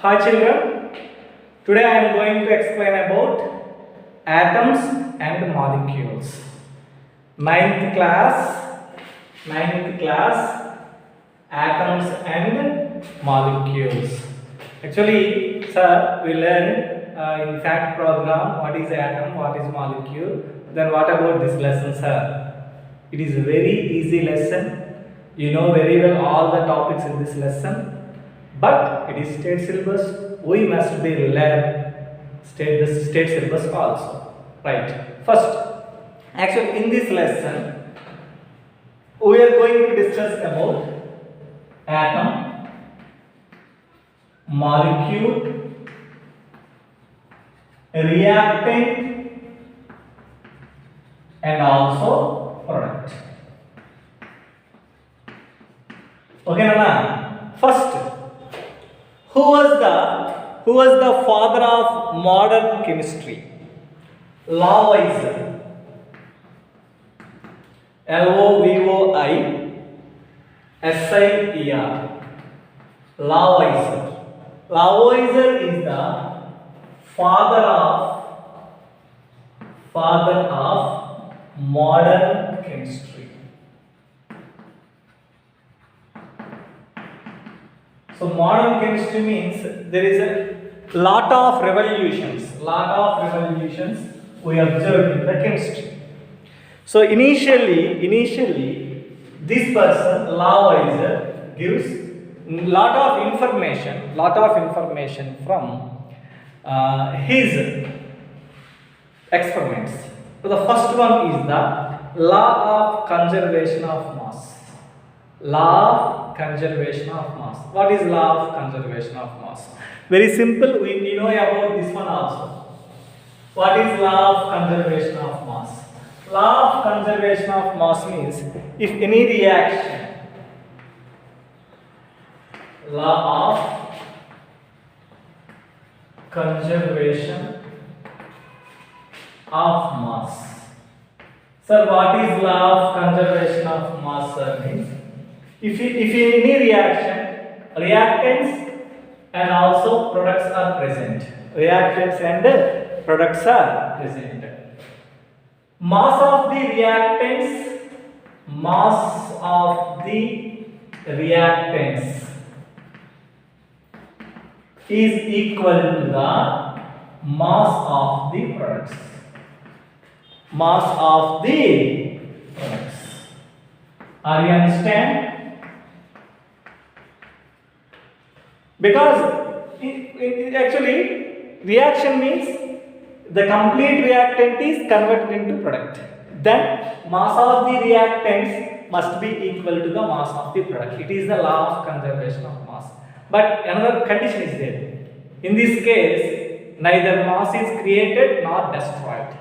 Hi children, today I am going to explain about atoms and molecules. Ninth class, atoms and molecules. Actually, sir, we learned in fact program what is atom, what is molecule. Then what about this lesson, sir? It is a very easy lesson. You know very well all the topics in this lesson. But it is state syllabus. We must be learn state syllabus also. Right. First, actually in this lesson, we are going to discuss about atom, molecule, reactant, and also product. Okay, Nana. First, who was the father of modern chemistry? Lavoisier. Lavoisier. Lavoisier. Lavoisier is the father of modern chemistry. So modern chemistry means there is a lot of revolutions we observed in the chemistry. So initially this person Lavoisier gives lot of information from his experiments. So the first one is the law of conservation of mass. Law of conservation of mass. What is law of conservation of mass? Very simple. We know about this one also. What is law of conservation of mass? Law of conservation of mass means if any reaction, law of conservation of mass. Sir, what is law of conservation of mass, sir? Means if any reaction, reactants and also products are present. Reactants and products are present. Mass of the reactants is equal to the mass of the products. Mass of the products. Are you understand? Because actually reaction means the complete reactant is converted into product. Then mass of the reactants must be equal to the mass of the product. It is the law of conservation of mass. But another condition is there. In this case, neither mass is created nor destroyed.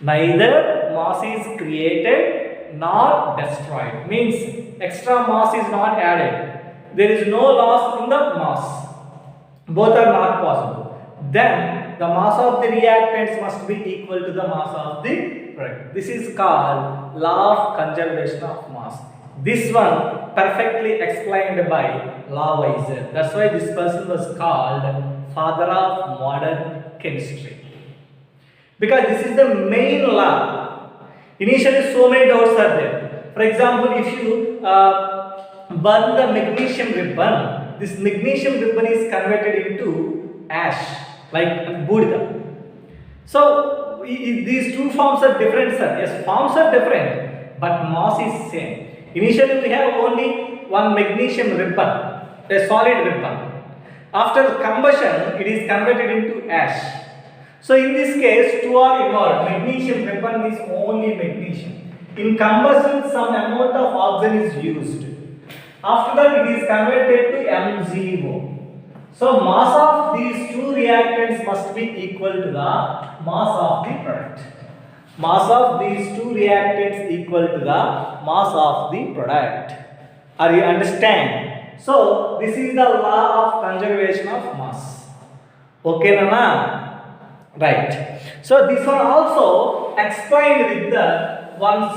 Neither mass is created nor destroyed. Means extra mass is not added. There is no loss in the mass. Both are not possible. Then the mass of the reactants must be equal to the mass of the product. This is called law of conservation of mass. This one perfectly explained by Lavoisier. That's why this person was called father of modern chemistry. Because this is the main law. Initially so many doubts are there. For example, if you burn the magnesium ribbon, this magnesium ribbon is converted into ash, like Buddha. So these two forms are different, sir. Yes, forms are different, but mass is same. Initially we have only one magnesium ribbon, a solid ribbon. After combustion, it is converted into ash. So in this case, two are involved. Magnesium ribbon is only magnesium. In combustion, some amount of oxygen is used. After that, it is converted to MgO. So mass of these two reactants must be equal to the mass of the product. Mass of these two reactants equal to the mass of the product. Are you understand? So this is the law of conservation of mass. Okay, Nana? Right. So this one also explained with the one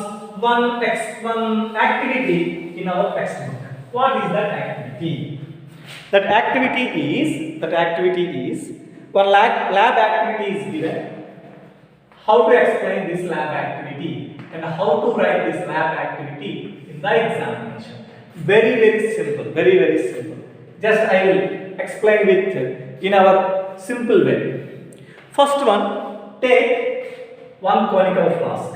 activity in our textbook. What is that activity? that activity is one lab activity is given. How to explain this lab activity and how to write this lab activity in the examination? Very simple, very simple. Just I will explain with in our simple way. First one, take one conical flask.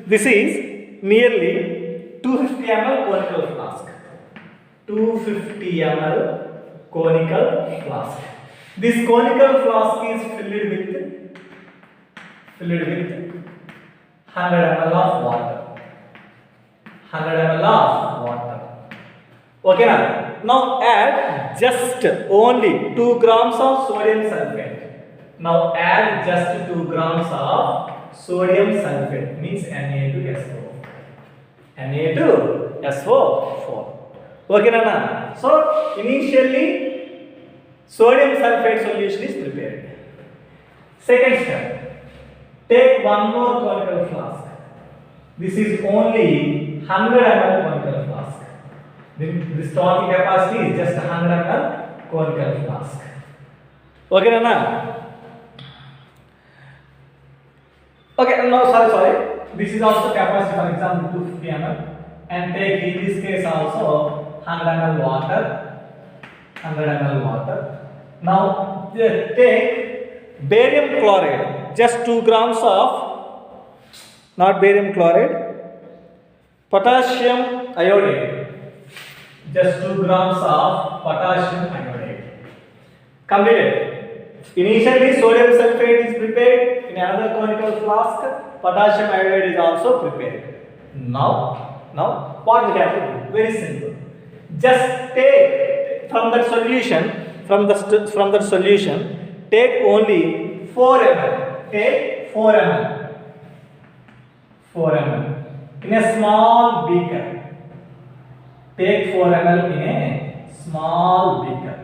This is nearly 250 ml conical flask. 250 ml conical flask. This conical flask is filled with 100 ml of water. 100 ml of water. Okay now add just only 2 grams of sodium sulfate. Now add just 2 grams of sodium sulfate, means Na2SO4. Na2SO4. Okay Nana? So initially sodium sulfate solution is prepared. Second step, take one more conical flask. This is only 100 ml conical flask. This total capacity is just 100 ml conical flask. Okay Nana? Okay, no, sorry. This is also capacity, for example, 250 ml, and take in this case also 100 ml water. 100 ml water. Now take barium chloride, just 2 grams of, not barium chloride, potassium iodide, just 2 grams of potassium iodide. Completed. Initially sodium sulfate is prepared in another conical flask, potassium iodide is also prepared. Now what we have to do? Very simple. Just take from that solution, take only 4 ml. Take 4 ml. 4 ml in a small beaker. Take 4 ml in a small beaker.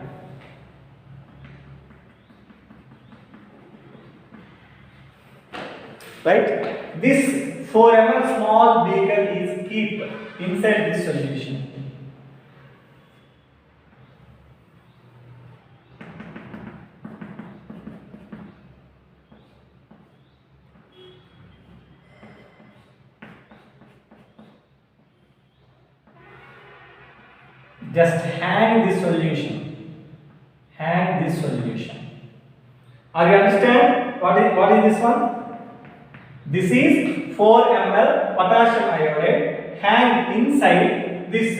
Right? This 4 ml small beaker is keep inside this solution. Just hang this solution. Are you understand what is this one? This is 4 ml potassium iodide hang inside this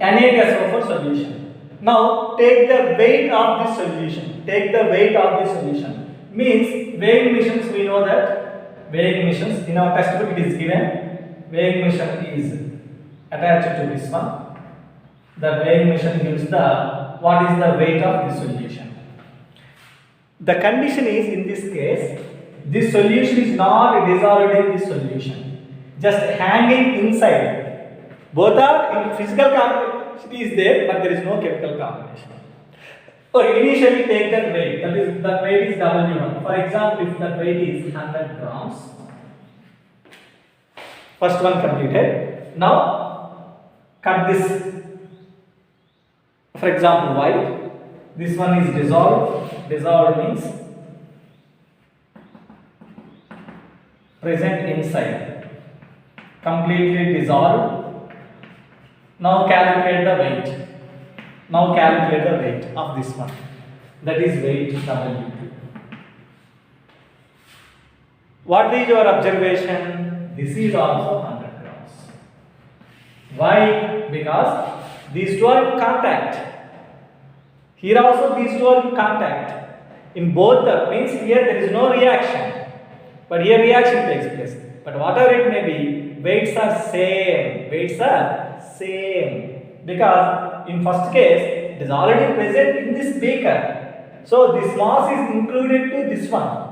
Na2SO4 solution. Now take the weight of this solution. Means weighing machines, we know that weighing machines in our textbook it is given. Weighing machine is attached to this one. The weighing machine gives what is the weight of this solution. The condition is, in this case, this solution is not dissolved in this solution, just hanging inside. Both are in physical combination is there, but there is no chemical combination. Initially take that weight. That weight is W1. For example, if that weight is 100 grams, first one completed. Now cut this. For example, white. This one is dissolved. Dissolved means present inside, completely dissolved. Now calculate the weight. Of this one. That is weight W2. What is your observation? This is also 100 grams. Why? Because these two are in contact. Here also these two are in contact. In both the means here there is no reaction. But here reaction takes place. But whatever it may be, weights are same. Because in first case, it is already present in this beaker. So this mass is included to this one.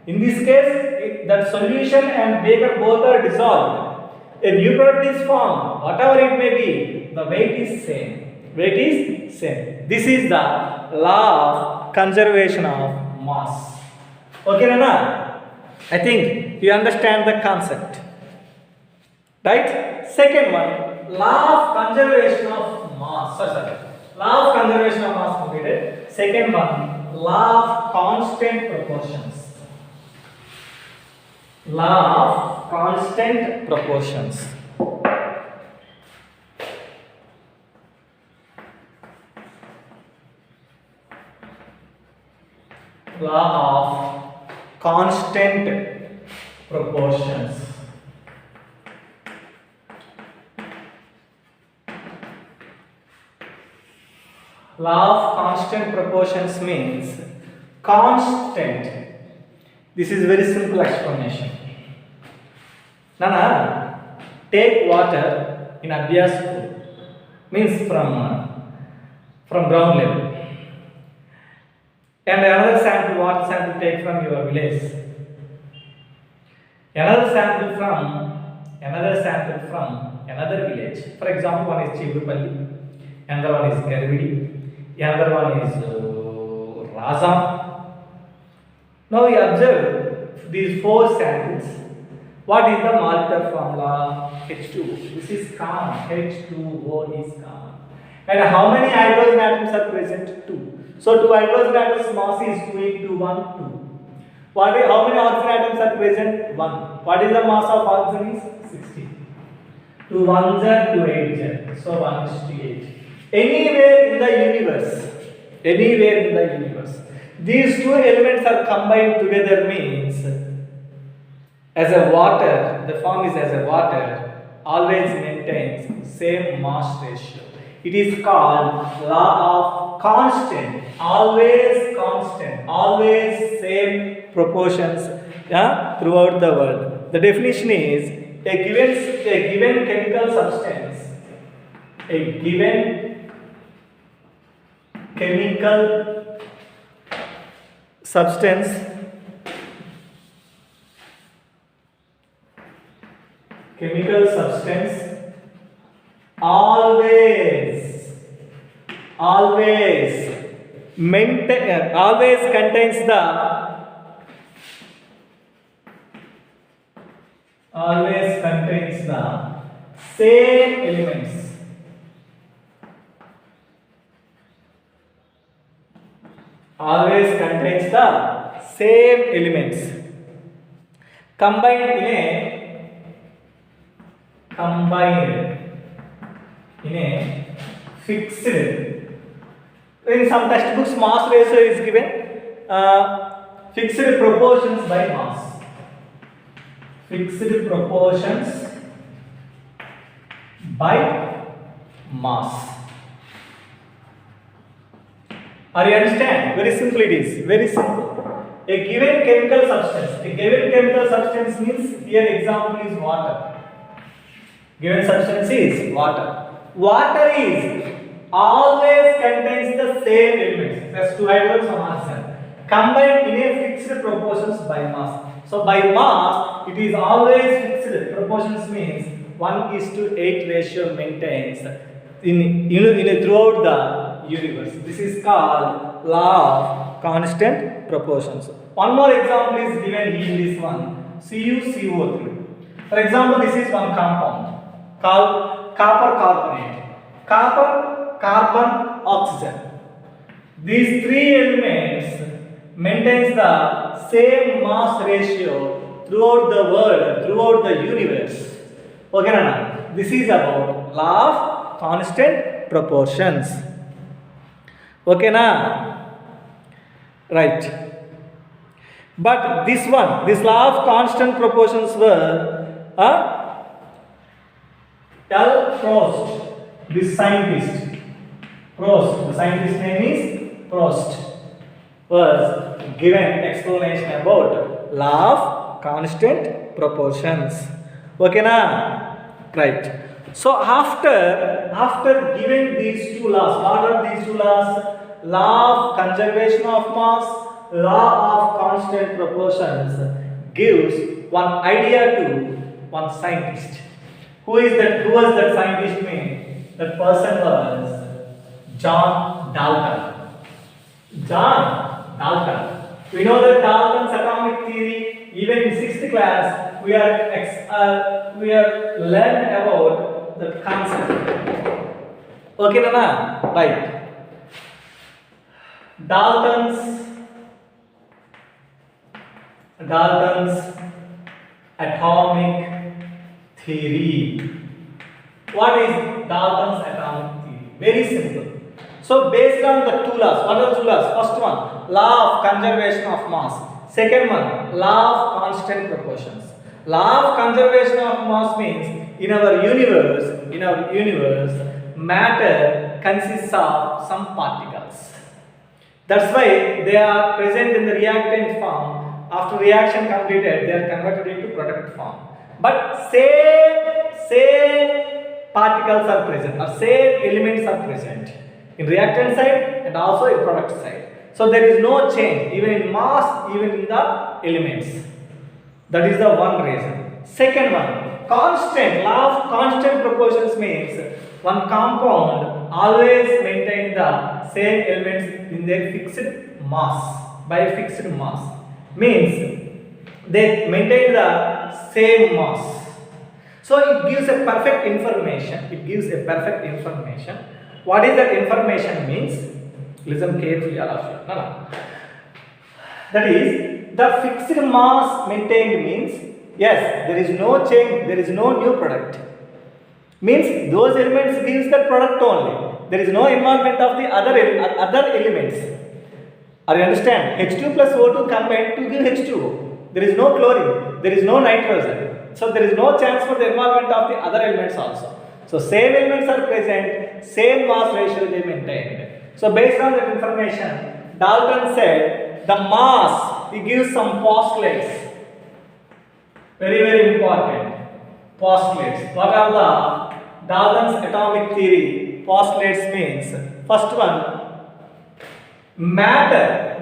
In this case, that solution and beaker both are dissolved. A new product is formed. Whatever it may be, the weight is same. This is the law of conservation of mass. Okay, Nana? I think you understand the concept. Right? Second one, law of conservation of mass. Sorry. Law of conservation of mass completed. Second one, law of constant proportions. Law of constant proportions. Law of constant proportions. Law of constant proportions means constant. This is very simple explanation. Nana, take water in Abhyas pool, means from ground level, and another sample, water sample take from your village, another sample from another village. For example, one is Chivupalli, another one is Garvidi, another one is Raza. Now we observe these four samples. What is the molecular formula? H2O. This is common. H2O is common. And how many hydrogen atoms are present? 2. So 2 hydrogen atoms mass is 2 into 1, 2. How many oxygen atoms are present? 1. What is the mass of oxygen is 16. 2 1s are 2 8s. So 1 is to 8. Anywhere in the universe, these two elements are combined together means as a water, the form is as a water, always maintains same mass ratio. It is called law of constant, always same proportions throughout the world. The definition is a given chemical substance, chemical substance always contains the same elements. Always contains the same elements combined in a fixed. In some textbooks, mass ratio is given fixed proportions by mass. Fixed proportions by mass. Are you understand? Very simple it is. Very simple. A given chemical substance means here example is water. Given substance is water. Water is always contains the same elements. That's 2 hydrogens or oxygen combined in a fixed proportions by mass. So by mass, it is always fixed. Proportions means 1:8 ratio maintains in throughout the universe. This is called law of constant proportions. One more example is given in this one, CuCO3. For example, this is one compound called copper carbonate. Copper, carbon, oxygen. These 3 elements maintains the same mass ratio throughout the world, throughout the universe. Okay, Nana? This is about law of constant proportions. Okay, na? Right. But this law of constant proportions were L. Prost, this scientist. Prost, the scientist name is Prost, was given explanation about law of constant proportions. Okay, na? Right. So after giving these 2 laws, what are these 2 laws? Law of conservation of mass, law of constant proportions gives one idea to one scientist. Who was that scientist name? That person was John Dalton. John Dalton. We know that Dalton's atomic theory even in 6th class, we are learned about the concept. Okay, Nana? Right. Dalton's atomic theory. What is Dalton's atomic theory? Very simple. So based on the two laws, what are the two laws? First one, law of conservation of mass. Second one, law of constant proportions. Law of conservation of mass means in our universe, matter consists of some particles. That's why they are present in the reactant form. After reaction completed, they are converted into product form. But same particles are present, or same elements are present in reactant side and also in product side. So there is no change even in mass, even in the elements. That is the one reason. Second one, constant. Law of constant proportions means one compound always maintain the same elements in their fixed mass, by fixed mass. Means they maintain the same mass. So it gives a perfect information. What is that information means? Listen carefully, all of you. No. That is, the fixed mass maintained means, yes, there is no change, there is no new product. Means those elements gives the product only. There is no involvement of the other elements. Are you understand? H2 plus O2 combined to give H2O. There is no chlorine, there is no nitrogen. So there is no chance for the involvement of the other elements also. So same elements are present, same mass ratio they maintained. So based on that information, Dalton said the mass, he gives some postulates. Very important. Postulates. What are the Dalton's atomic theory? Postulates means, first one, matter.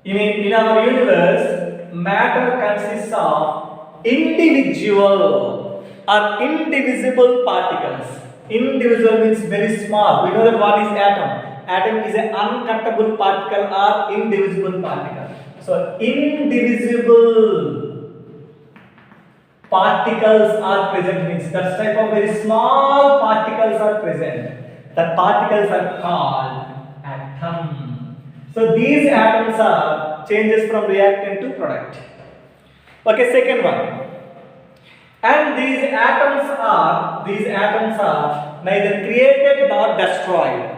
In our universe, matter consists of individual or indivisible particles. Indivisible means very small. We know that what is atom? Atom is an uncuttable particle or indivisible particle. So indivisible particles are present means that type of very small particles are present. The particles are called atom. So these atoms are changes from reactant to product. Okay, second one. And these atoms are neither created nor destroyed.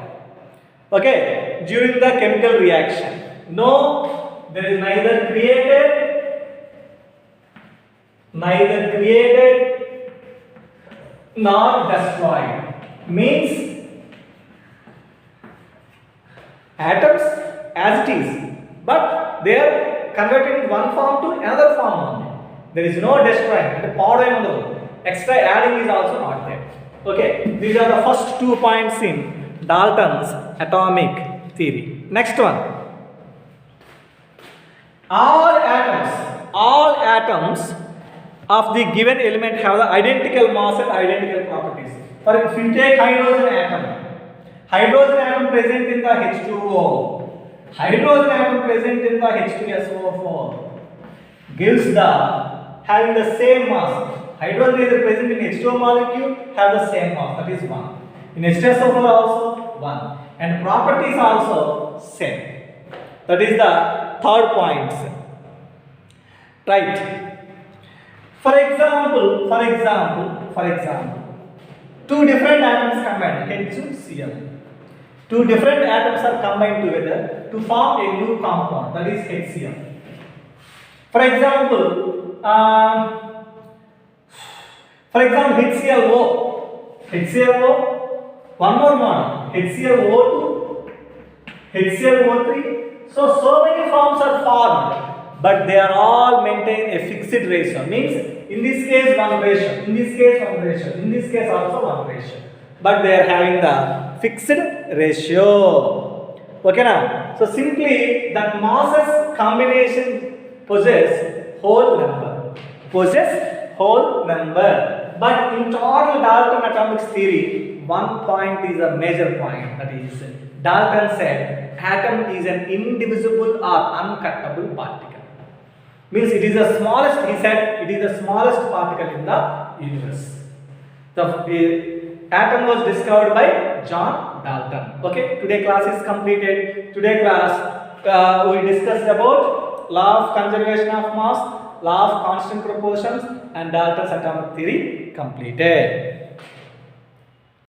Okay, during the chemical reaction. No, there is neither created nor destroyed. Means atoms as it is, but they are converted in one form to another form only. There is no destroying and powder extra adding is also not there. Okay, these are the first 2 points in Dalton's atomic theory. Next one. All atoms of the given element have the identical mass and identical properties. For if you take hydrogen atom present in the H2O, hydrogen atom present in the H2SO4 gives the having the same mass. Hydrogen is present in H2O molecule have the same mass, that is 1. In H2SO4 also 1. And properties also same. That is the third point. Right. For example, two different atoms combined, H2Cl. Two different atoms are combined together to form a new compound, that is HCl. For example, HClO, one more model, HClO2, HClO3. So many forms are formed, but they are all maintain a fixed ratio. Means in this case 1 ratio, in this case 1 ratio, in this case also 1 ratio. But they are having the fixed ratio. Okay now? So simply that masses combination possess whole number. But in total Dalton atomic theory, one point is a major point. That is, Dalton said atom is an indivisible or uncuttable particle. Means it is the smallest, he said, it is the smallest particle in the universe. The atom was discovered by John Dalton. Okay, today class is completed. Today class we discussed about law of conservation of mass, law of constant proportions, and Dalton's atomic theory completed.